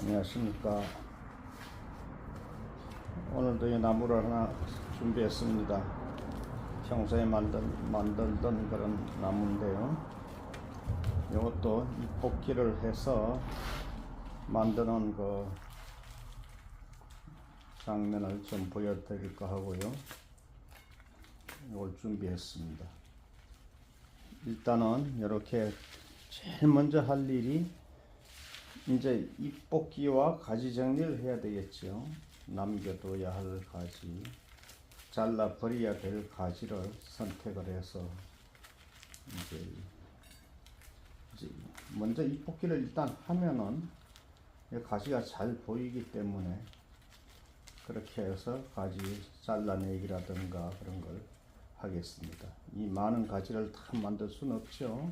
안녕하십니까. 오늘도 이 나무를 하나 준비했습니다. 평소에 만들던 그런 나무인데요. 이것도 잎뽑기를 해서 만드는 그 장면을 좀 보여드릴까 하고요. 이걸 준비했습니다. 일단은 이렇게 제일 먼저 할 일이 이제 잎뽑기와 가지 정리를 해야 되겠죠. 남겨둬야 할 가지, 잘라 버려야 될 가지를 선택을 해서 이제 먼저 잎뽑기를 일단 하면은 가지가 잘 보이기 때문에 그렇게 해서 가지 잘라내기라든가 그런 걸 하겠습니다. 이 많은 가지를 다 만들 수는 없죠.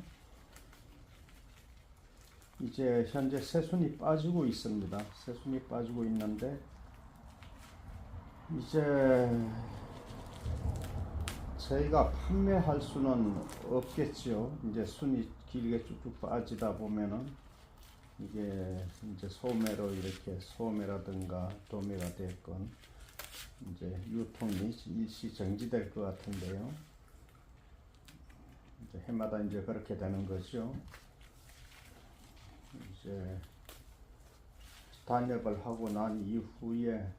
이제 현재 새순이 빠지고 있습니다. 새순이 빠지고 있는데 이제 저희가 판매할 수는 없겠죠. 이제 순이 길게 쭉쭉 빠지다 보면은 이게 이제 소매로 이렇게 소매라든가 도매가 됐건 이제 유통이 일시 정지될 것 같은데요. 이제 해마다 이제 그렇게 되는 거죠. 이제 단엽을 하고 난 이후에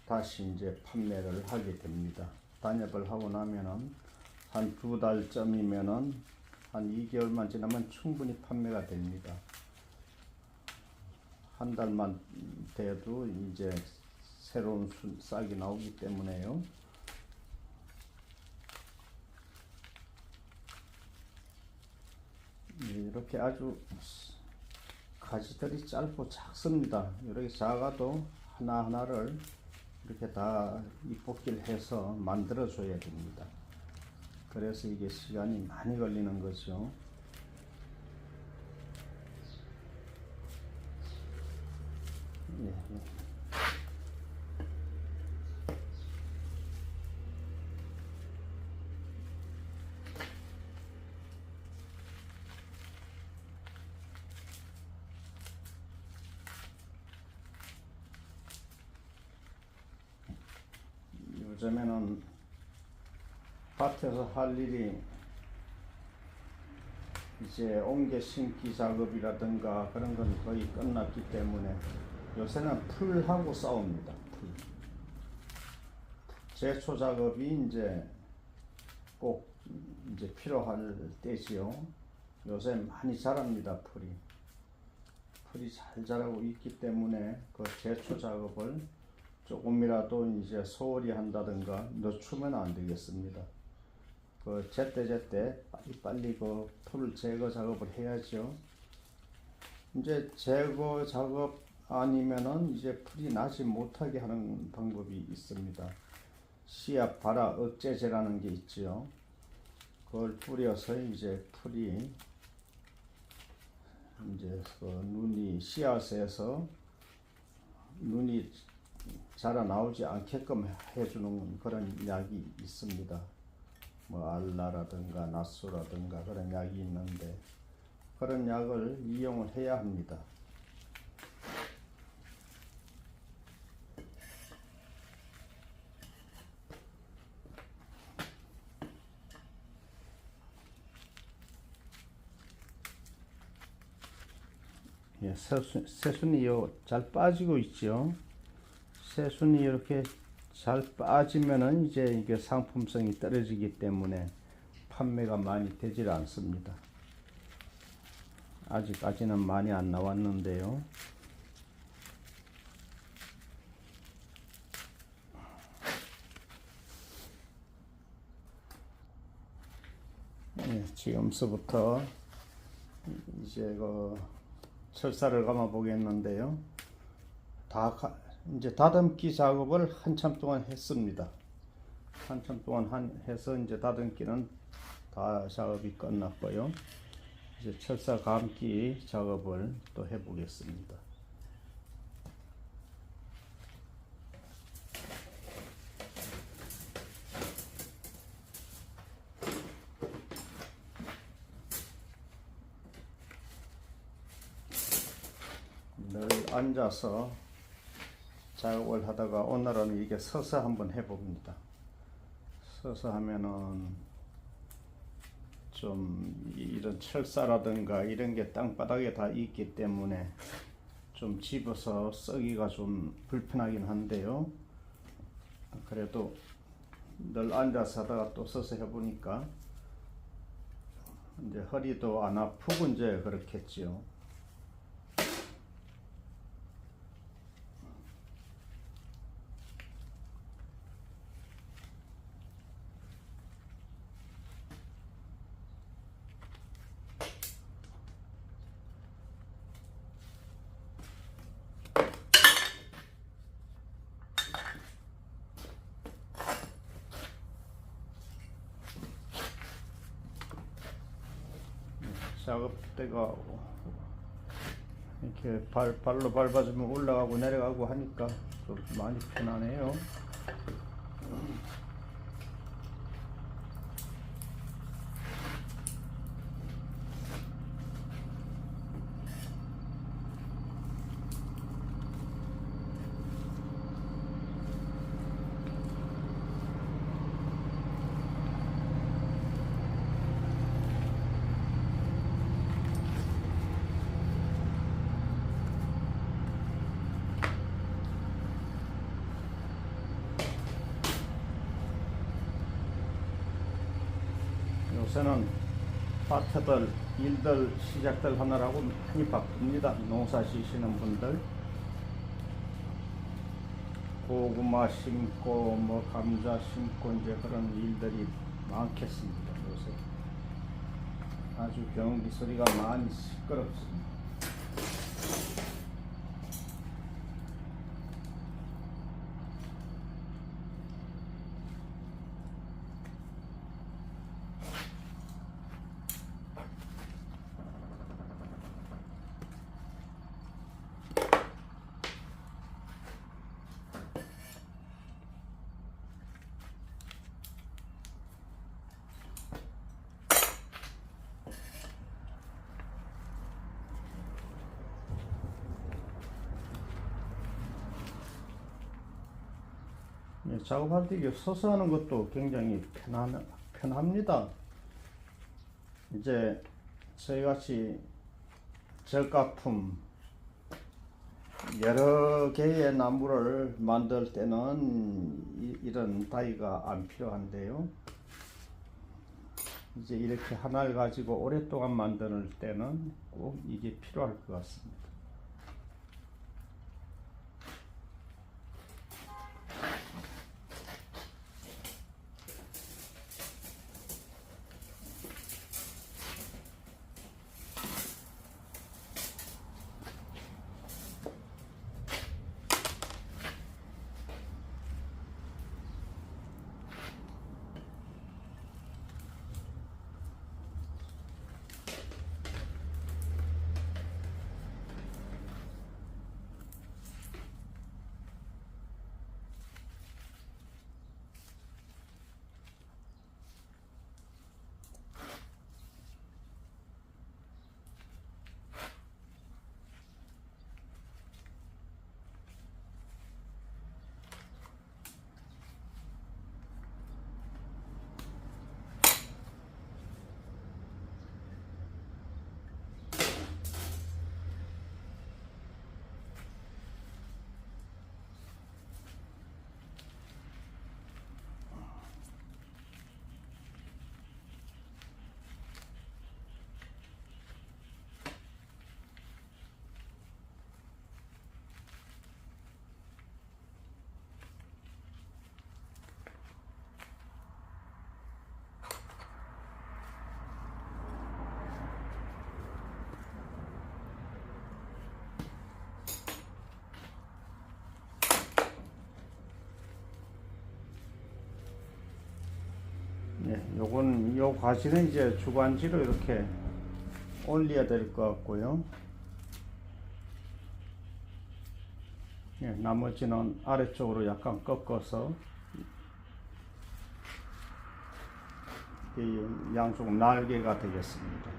다시 이제 판매를 하게 됩니다. 단엽을 하고 나면은 한 2달쯤이면은 한 2개월만 지나면 충분히 판매가 됩니다. 한 달만 돼도 이제 새로운 싹이 나오기 때문에요. 이렇게 아주 가지들이 짧고 작습니다. 이렇게 작아도 하나하나를 이렇게 다 잎뽑기를 해서 만들어 줘야 됩니다. 그래서 이게 시간이 많이 걸리는 거죠. 예. 요즘에는 밭에서 할 일이 이제 옮겨 심기 작업이라든가 그런 건 거의 끝났기 때문에 요새는 풀하고 싸웁니다. 풀. 제초 작업이 이제 꼭 이제 필요할 때지요. 요새 많이 자랍니다. 풀이 잘 자라고 있기 때문에 그 제초 작업을 조금이라도 이제 소홀히 한다든가 늦추면 안 되겠습니다. 그 제때 빨리 그 풀 제거 작업을 해야죠. 이제 제거 작업 아니면은 이제 풀이 나지 못하게 하는 방법이 있습니다. 씨앗 발화 억제제라는 게 있지요. 그걸 뿌려서 이제 풀이 이제 그 눈이 씨앗에서 눈이 자라 나오지 않게끔 해주는 그런 약이 있습니다. 뭐 알라라든가 나수라든가 그런 약이 있는데 그런 약을 이용을 해야 합니다. 예, 새순이요 잘 빠지고 있죠. 새순이 이렇게 잘 빠지면은 이제 이게 상품성이 떨어지기 때문에 판매가 많이 되질 않습니다. 아직까지는 많이 안 나왔는데요. 예, 지금서부터 이제 그 철사를 감아 보겠는데요. 이제 다듬기 작업을 한참 동안 했습니다. 한참 동안 해서 이제 다듬기는 다 작업이 끝났고요. 이제 철사 감기 작업을 또 해보겠습니다. 앉아서 작업을 하다가 오늘은 이게 서서 한번 해봅니다. 서서 하면은 좀 이런 철사라든가 이런 게 땅바닥에 다 있기 때문에 좀 집어서 쓰기가 좀 불편하긴 한데요. 그래도 늘 앉아서 하다가 또 서서 해보니까 이제 허리도 안 아프고 이제 그렇겠지요. 작업대가 이렇게 발로 밟아주면 올라가고 내려가고 하니까 좀 많이 편하네요. 요새는 밭에들 일들 시작들 하느라고 많이 바쁩니다. 농사 지시는 분들 고구마 심고 뭐 감자 심고 이제 그런 일들이 많겠습니다. 요새 아주 경기 소리가 많이 시끄럽습니다. 작업할 때 이게 서서 하는 것도 굉장히 편합니다. 이제 저희같이 저가품 여러 개의 나무를 만들 때는 이런 다이가 안 필요한데요. 이제 이렇게 하나를 가지고 오랫동안 만들 때는 꼭 이게 필요할 것 같습니다. 요 가지는 이제 주간지로 이렇게 올려야 될 것 같고요. 나머지는 아래쪽으로 약간 꺾어서 이 양쪽 날개가 되겠습니다.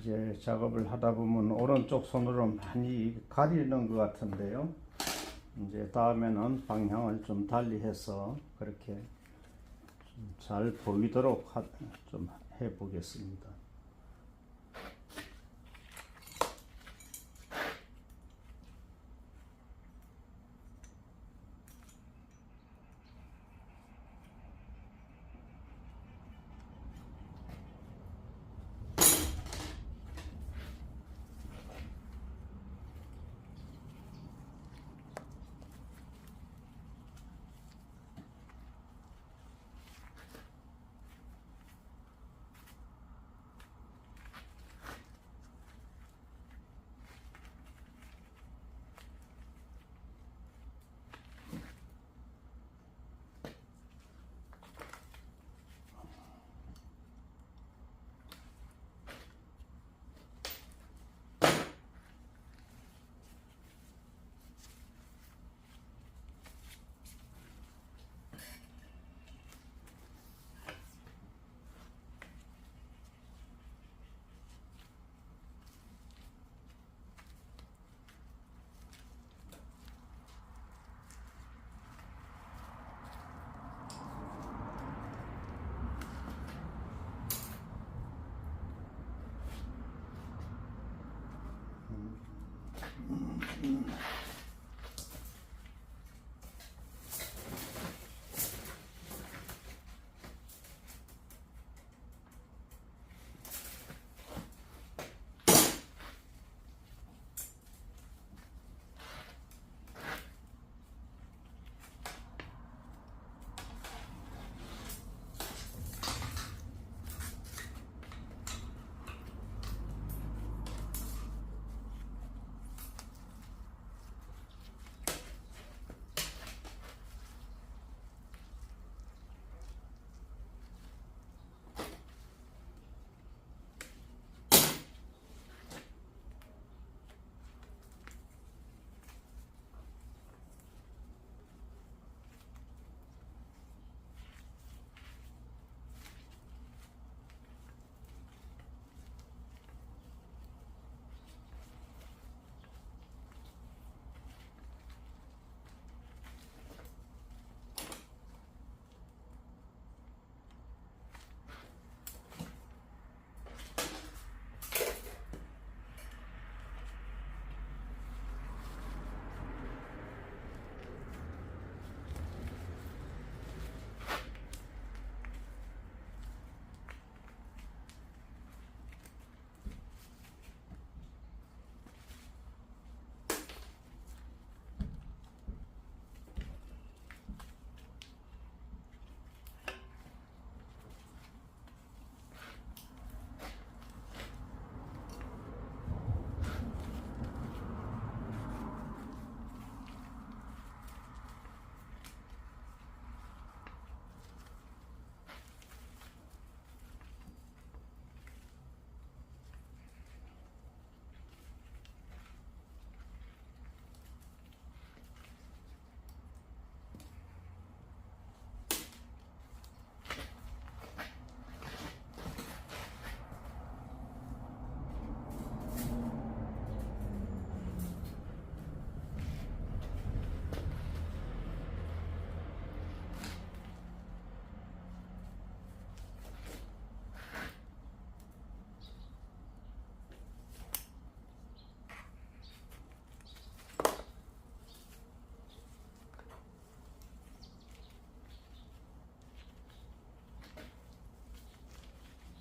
이제 작업을 하다 보면 오른쪽 손으로 많이 가리는 것 같은데요. 이제 다음에는 방향을 좀 달리해서 그렇게 좀 잘 보이도록 좀 해보겠습니다.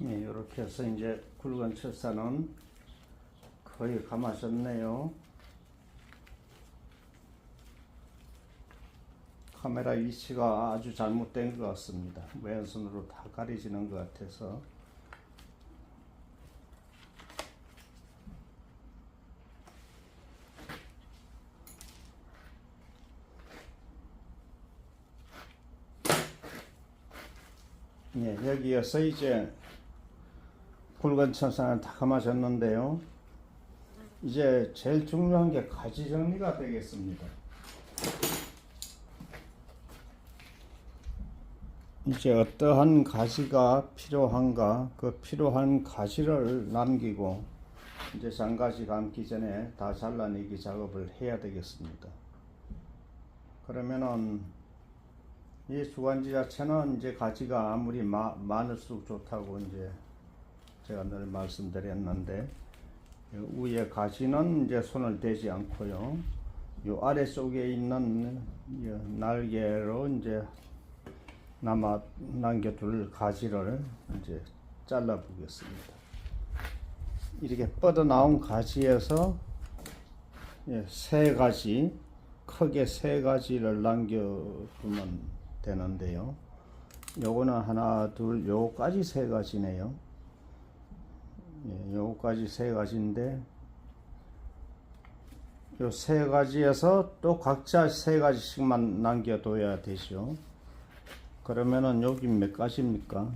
네, 이렇게 해서 이제 굵은 철사는 거의 감아졌네요. 카메라 위치가 아주 잘못된 것 같습니다. 왼손으로 다 가려지는 것 같아서. 네, 여기에서 이제 굵은 철사는 다 감아졌는데요. 이제 제일 중요한 게 가지 정리가 되겠습니다. 이제 어떠한 가지가 필요한가, 그 필요한 가지를 남기고 이제 장가지 감기 전에 다 잘라내기 작업을 해야 되겠습니다. 그러면은 이 주간지 자체는 이제 가지가 아무리 많을수록 좋다고 이제 제가 늘 말씀드렸는데, 위에 가지는 이제 손을 대지 않고요, 요 아래쪽에 있는 날개로 이제 남겨둘 가지를 이제 잘라 보겠습니다. 이렇게 뻗어 나온 가지에서 세 가지, 크게 세 가지를 남겨두면 되는데요. 요거는 하나, 둘, 요까지 세 가지네요. 요까지 세 가지인데, 요 세 가지에서 또 각자 세 가지씩만 남겨둬야 되죠. 그러면은 여기 몇 가지입니까?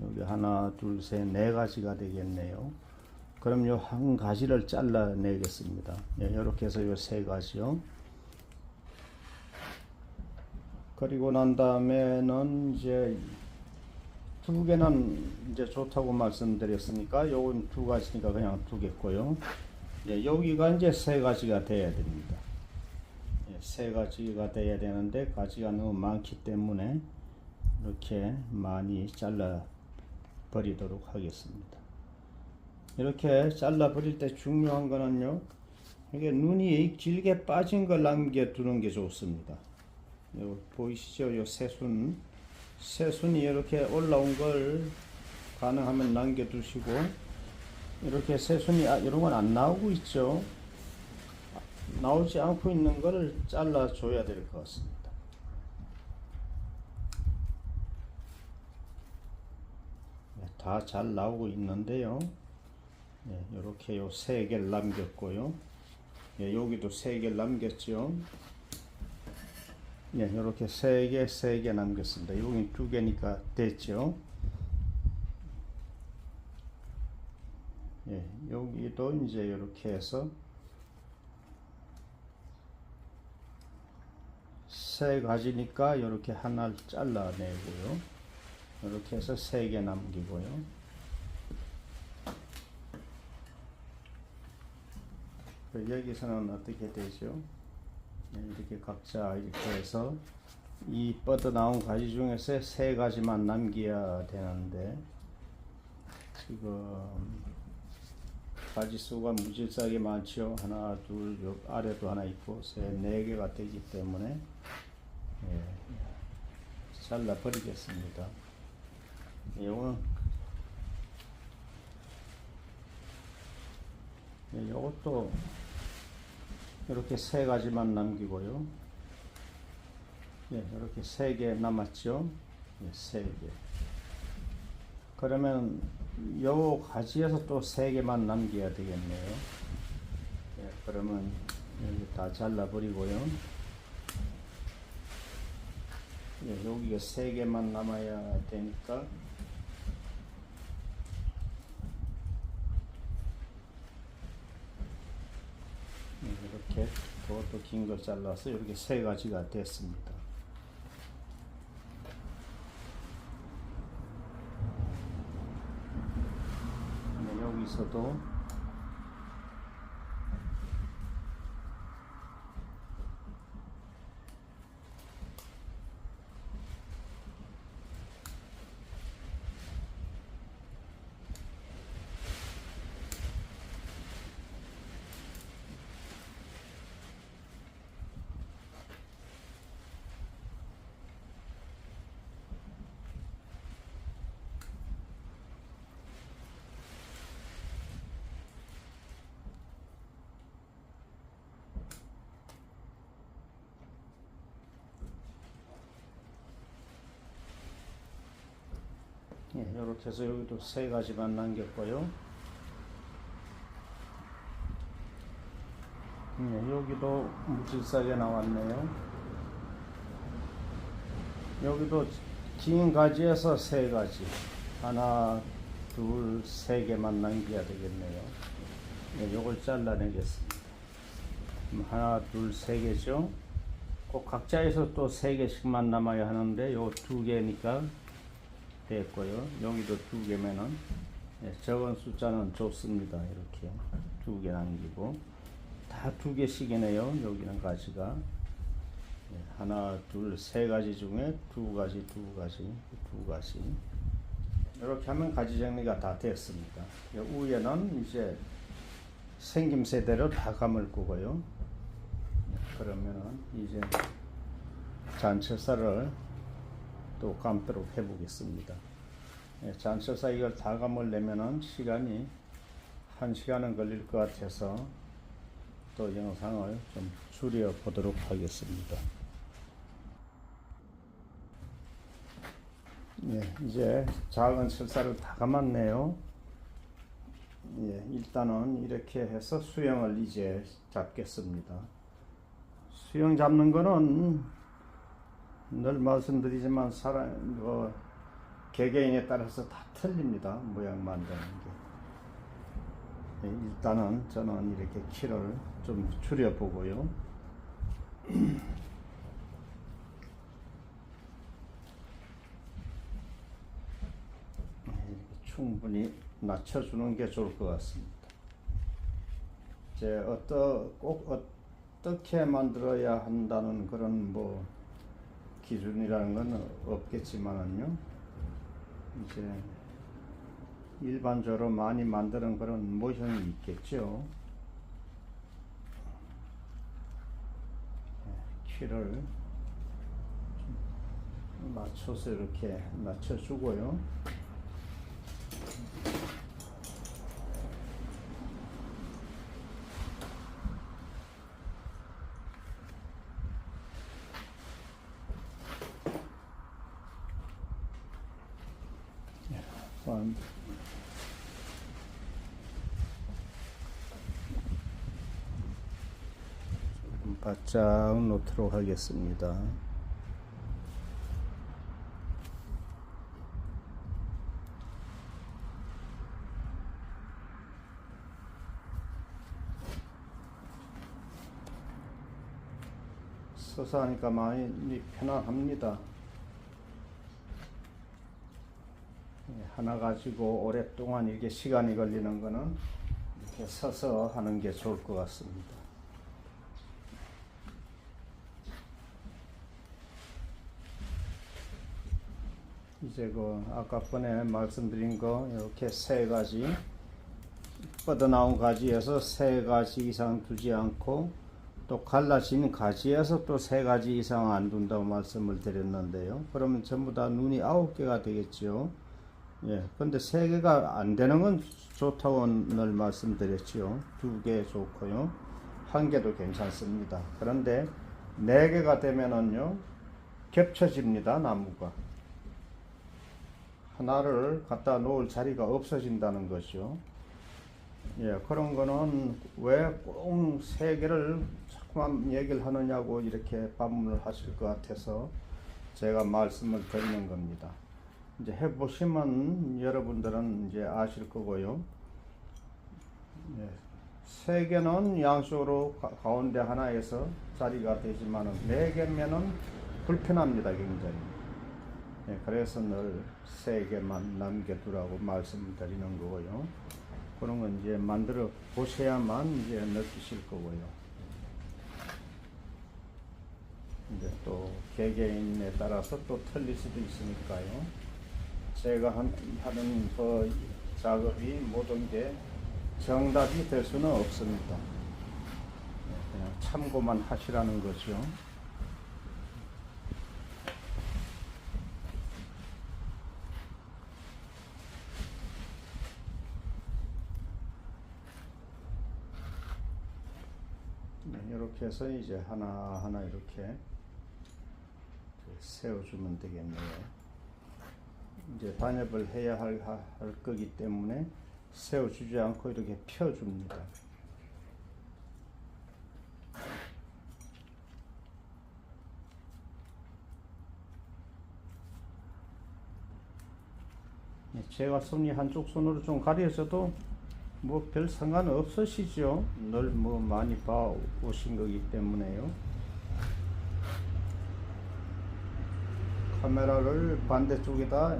여기 하나, 둘, 셋, 네 가지가 되겠네요. 그럼 요 한 가지를 잘라내겠습니다. 이렇게 해서 요 세 가지요. 그리고 난 다음에는 이제 두 개는 이제 좋다고 말씀드렸으니까 요건 두 가지니까 그냥 두겠고요. 여기가 이제 세 가지가 돼야 됩니다. 세 가지가 돼야 되는데 가지가 너무 많기 때문에 이렇게 많이 잘라 버리도록 하겠습니다. 이렇게 잘라 버릴 때 중요한 거는요, 이게 눈이 길게 빠진 걸 남겨 두는 게 좋습니다. 보이시죠? 요 새순이 이렇게 올라온 걸 가능하면 남겨 두시고, 이렇게 새순이 이런 건 안 나오고 있죠. 나오지 않고 있는 거를 잘라 줘야 될 것 같습니다. 다 잘 나오고 있는데요. 이렇게 요 세 개를 남겼고요. 여기도 세 개를 남겼죠. 이렇게 세 개 남겼습니다. 여기 두 개니까 됐죠. 여기도 이제 이렇게 해서 세 가지니까 이렇게 하나를 잘라내고요. 이렇게 해서 세 개 남기고요. 여기서는 어떻게 되죠? 이렇게 각자 이렇게 해서 이 뻗어 나온 가지 중에서 세 가지만 남겨야 되는데, 지금 가지 수가 무질서하게 많죠. 하나, 둘, 요 아래도 하나 있고 세, 네 개가 되기 때문에 잘라 버리겠습니다. 요것도 이렇게 세 가지만 남기고요. 이렇게 세 개 남았죠. 세 개. 그러면 요 가지에서 또 세 개만 남겨야 되겠네요. 그러면 여기 다 잘라버리고요. 여기가 세 개만 남아야 되니까 이렇게 그것도 긴 걸 잘라서 이렇게 세 가지가 됐습니다. 여기서도 이렇게 해서 여기도 세 가지만 남겼고요. 여기도 무질서하게 나왔네요. 여기도 긴 가지에서 세 가지, 하나, 둘, 세 개만 남겨야 되겠네요. 요걸 잘라내겠습니다. 하나, 둘, 세 개죠. 꼭 각자에서 또 세 개씩만 남아야 하는데 요 두 개니까 됐고요. 여기도 2개면은 적은 숫자는 좋습니다. 이렇게 2개 남기고 다 2개씩이네요. 여기는 가지가 하나, 둘, 3가지 중에 2가지, 2가지, 2가지. 이렇게 하면 가지 정리가 다 됐습니다. 위에는 이제 생김새대로 다 감을 거고요. 그러면은 이제 잔철사를 또 감도록 해보겠습니다. 잔철사 이걸 다 감으려면은 시간이 1시간은 걸릴 것 같아서 또 영상을 좀 줄여 보도록 하겠습니다. 이제 작은 철사를 다 감았네요. 일단은 이렇게 해서 수영을 이제 잡겠습니다. 수영 잡는 거는 늘 말씀드리지만 개개인에 따라서 다 틀립니다. 모양 만드는 게. 일단은 저는 이렇게 키를 좀 줄여 보고요. 충분히 낮춰주는 게 좋을 것 같습니다. 이제 꼭 어떻게 만들어야 한다는 그런 기준이라는 건 없겠지만은요. 이제 일반적으로 많이 만드는 그런 모형이 있겠죠. 키를 맞춰서 이렇게 낮춰주고요. 조금 바짝 놓도록 하겠습니다. 서서 하니까 많이 편안합니다. 하나 가지고 오랫동안 이렇게 시간이 걸리는 거는 이렇게 서서 하는 게 좋을 것 같습니다. 이제 아까 전에 말씀드린 거 이렇게 3가지 뻗어나온 가지에서 3가지 이상 두지 않고 또 갈라진 가지에서 또 3가지 이상 안 둔다고 말씀을 드렸는데요. 그러면 전부 다 눈이 9개가 되겠죠. 근데 3개가 안 되는 건 좋다고 늘 말씀드렸죠. 2개 좋고요. 1개도 괜찮습니다. 그런데 4개가 되면은요, 겹쳐집니다, 나무가. 하나를 갖다 놓을 자리가 없어진다는 거죠. 그런 거는 왜 꼭 3개를 자꾸만 얘기를 하느냐고 이렇게 반문을 하실 것 같아서 제가 말씀을 드리는 겁니다. 이제 해보시면 여러분들은 이제 아실 거고요. 3개는 양쪽으로 가운데 하나에서 자리가 되지만은 4개면은 불편합니다, 굉장히. 그래서 늘 3개만 남겨두라고 말씀드리는 거고요. 그런 건 이제 만들어 보셔야만 이제 느끼실 거고요. 이제 또 개개인에 따라서 또 틀릴 수도 있으니까요. 제가 하는 그 작업이 모든 게 정답이 될 수는 없습니다. 그냥 참고만 하시라는 거죠. 이렇게 해서 이제 하나하나 이렇게 세워주면 되겠네요. 이제 반엽을 해야 할 거기 때문에 세워주지 않고 이렇게 펴줍니다. 제가 손이 한쪽 손으로 좀 가려져도 별 상관 없으시죠? 늘 많이 봐 오신 거기 때문에요. 카메라를 반대쪽에다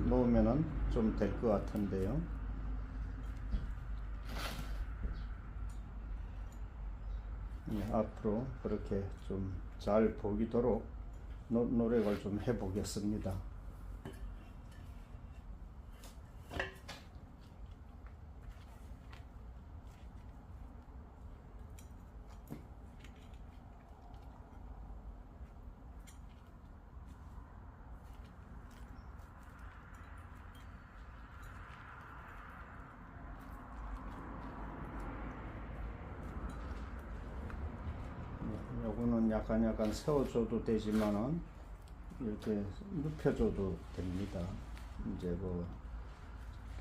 놓으면은 좀 될 것 같은데요. 앞으로 그렇게 좀 잘 보이도록 노력을 좀 해보겠습니다. 요거는 약간 세워줘도 되지만은 이렇게 눕혀줘도 됩니다. 이제 그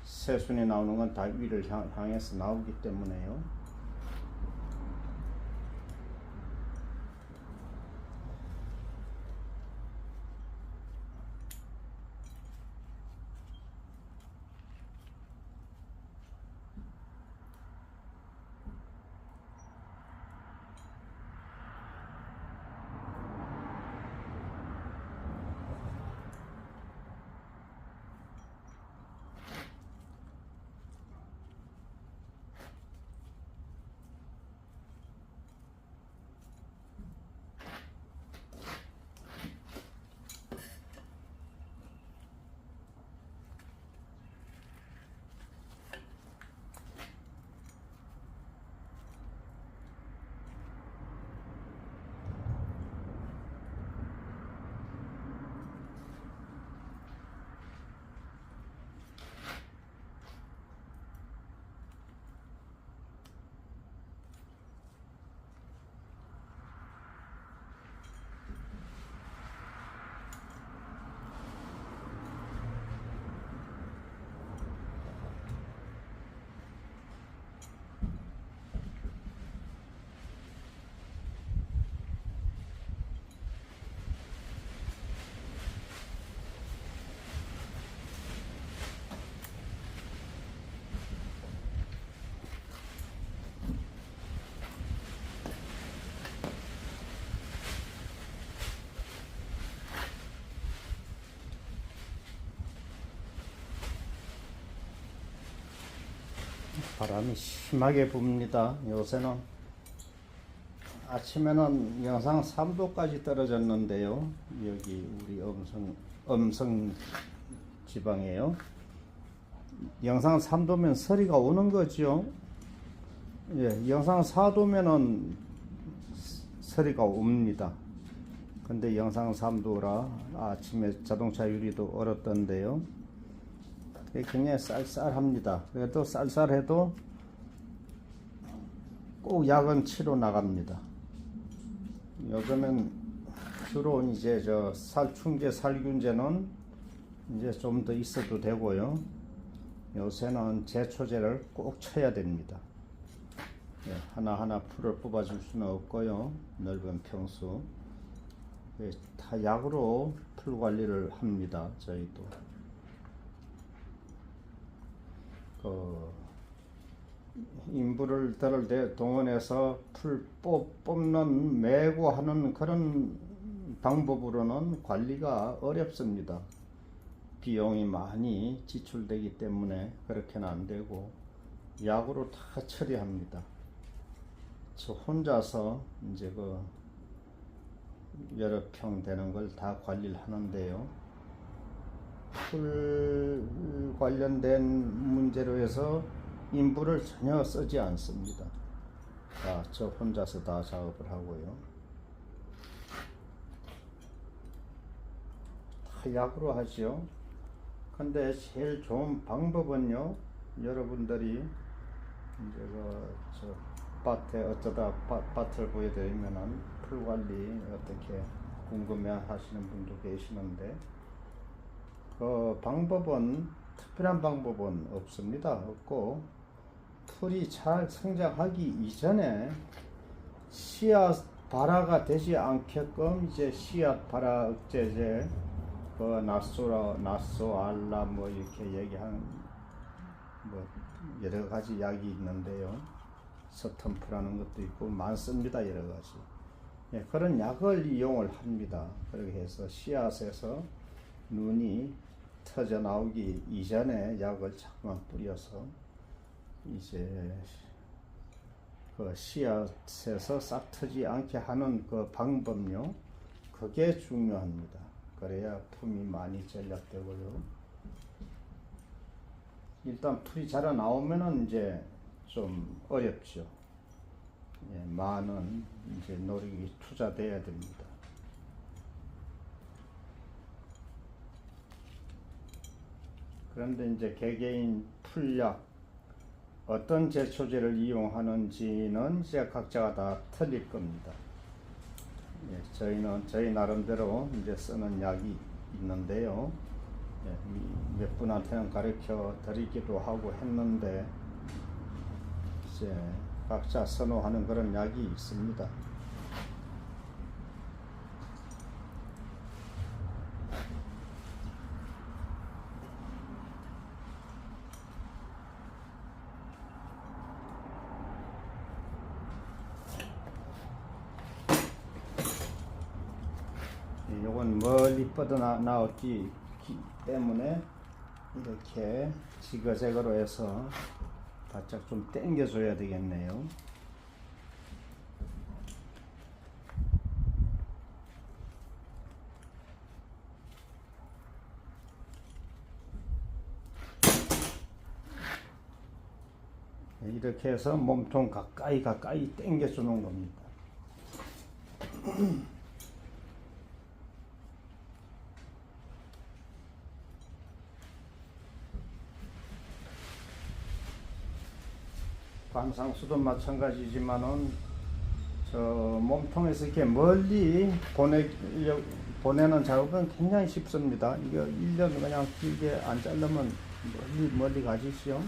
새순이 나오는 건 다 위를 향해서 나오기 때문에요. 바람이 심하게 붑니다. 요새는 아침에는 영상 3도까지 떨어졌는데요. 여기 우리 음성 지방에요. 영상 3도면 서리가 오는 거죠. 예, 영상 4도면은 서리가 옵니다. 근데 영상 3도라 아침에 자동차 유리도 얼었던데요. 굉장히 쌀쌀합니다. 그래도 쌀쌀해도 꼭 약은 치러 나갑니다. 요즘엔 주로 이제 저 살충제, 살균제는 이제 좀 더 있어도 되고요. 요새는 제초제를 꼭 쳐야 됩니다. 예, 하나하나 풀을 뽑아줄 수는 없고요. 넓은 평수. 예, 다 약으로 풀 관리를 합니다. 저희도. 인부를 들을 때 동원해서 풀 뽑는 매고 하는 그런 방법으로는 관리가 어렵습니다. 비용이 많이 지출되기 때문에 그렇게는 안 되고 약으로 다 처리합니다. 저 혼자서 이제 그 여러 평 되는 걸 다 관리를 하는데요. 풀 관련된 문제로 해서 인부를 전혀 쓰지 않습니다. 저 혼자서 다 작업을 하고요. 다 약으로 하죠. 근데 제일 좋은 방법은요, 여러분들이 이제 저 밭에 어쩌다 밭을 보여드리면은 풀 관리 어떻게 궁금해 하시는 분도 계시는데, 그 방법은 특별한 방법은 없습니다. 없고 풀이 잘 성장하기 이전에 씨앗 발화가 되지 않게끔 이제 씨앗 발화 억제제, 그 나소 알라 뭐 이렇게 얘기하는 뭐 여러 가지 약이 있는데요. 서턴프라는 것도 있고 많습니다. 여러 가지. 예, 그런 약을 이용을 합니다. 그렇게 해서 씨앗에서 눈이 터져 나오기 이전에 약을 자꾸만 뿌려서 이제 그 씨앗에서 싹 트지 않게 하는 그 방법요, 그게 중요합니다. 그래야 품이 많이 전략되고요. 일단 풀이 자라 나오면은 이제 좀 어렵죠. 예, 많은 이제 노력이 투자돼야 됩니다. 그런데 이제 개개인 풀약 어떤 제초제를 이용하는지는 이제 각자가 다 틀릴 겁니다. 예, 저희는 저희 나름대로 이제 쓰는 약이 있는데요. 예, 몇 분한테는 가르쳐 드리기도 하고 했는데 이제 각자 선호하는 그런 약이 있습니다. 요건 멀리 뻗어나왔기 때문에 이렇게 지그재그로 해서 바짝 좀 당겨줘야 되겠네요. 이렇게 해서 몸통 가까이 당겨주는 겁니다. 관상수도 마찬가지지만은 저 몸통에서 이렇게 멀리 보내는 작업은 굉장히 쉽습니다. 이거 1년 그냥 길게 안 자르면 멀리 가지죠.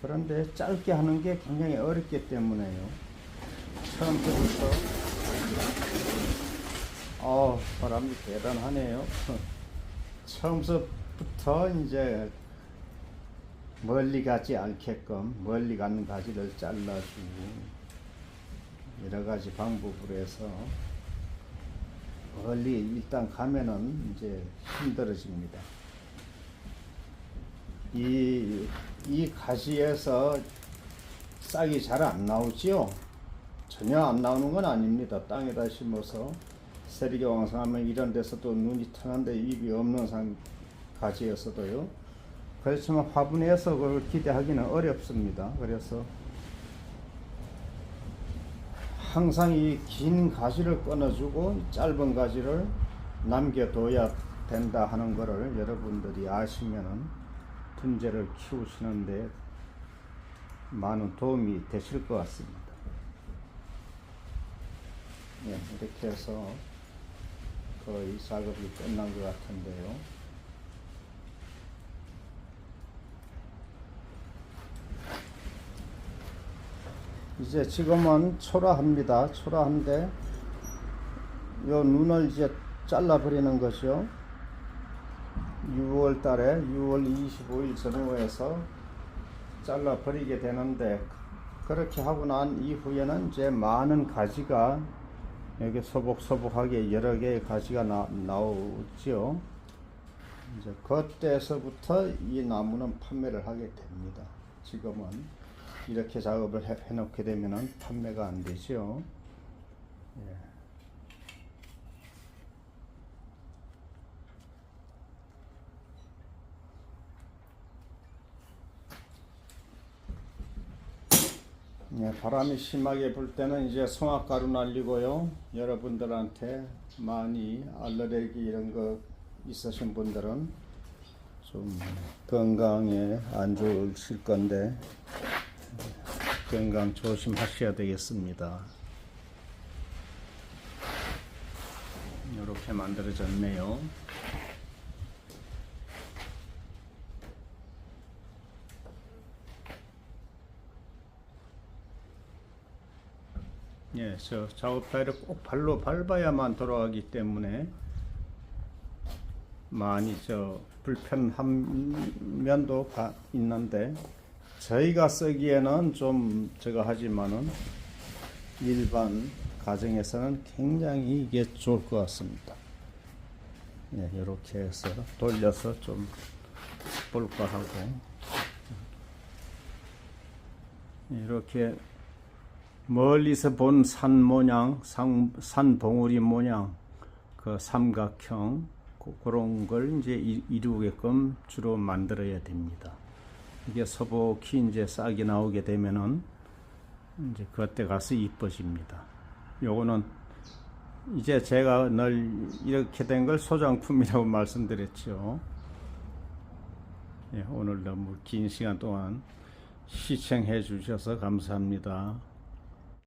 그런데 짧게 하는 게 굉장히 어렵기 때문에요. 처음부터 바람이 대단하네요. 처음부터 이제 멀리 가지 않게끔 멀리 가는 가지를 잘라주고 여러 가지 방법으로 해서 멀리 일단 가면은 이제 힘들어집니다. 이 가지에서 싹이 잘 안 나오지요? 전혀 안 나오는 건 아닙니다. 땅에다 심어서 세력이 왕성하면 이런 데서도 눈이 트는데 잎이 없는 가지에서도요. 그렇지만 화분에서 그걸 기대하기는 어렵습니다. 그래서 항상 이 긴 가지를 끊어주고 짧은 가지를 남겨둬야 된다 하는 것을 여러분들이 아시면은 분재를 키우시는데 많은 도움이 되실 것 같습니다. 예, 이렇게 해서 거의 작업이 끝난 것 같은데요. 이제 지금은 초라합니다. 초라한데 요 눈을 이제 잘라 버리는 것이요. 6월 달에 6월 25일 전후에서 잘라 버리게 되는데, 그렇게 하고 난 이후에는 이제 많은 가지가 여기 소복소복하게 여러 개의 가지가 나오죠. 이제 그때서부터 이 나무는 판매를 하게 됩니다. 지금은 이렇게 작업을 해놓게 되면은 판매가 안 되죠. 예. 예, 바람이 심하게 불 때는 이제 송화가루 날리고요. 여러분들한테 많이 알레르기 이런 거 있으신 분들은 좀 건강에 안 좋으실 건데 건강 조심하셔야 되겠습니다. 이렇게 만들어졌네요. 예, 저 작업台를 꼭 발로 밟아야만 돌아가기 때문에 많이 불편한 면도 있는데, 저희가 쓰기에는 좀 저거 하지만은 일반 가정에서는 굉장히 이게 좋을 것 같습니다. 예, 이렇게 해서 돌려서 좀 볼까 하고, 이렇게 멀리서 본 산 모양, 산 봉우리 모양, 그 삼각형, 그런 걸 이제 이루게끔 주로 만들어야 됩니다. 이게 소복히 이제 싹이 나오게 되면은 이제 그때 가서 이뻐집니다. 요거는 이제 제가 늘 이렇게 된 걸 소장품이라고 말씀드렸죠. 예, 오늘 너무 긴 시간 동안 시청해 주셔서 감사합니다.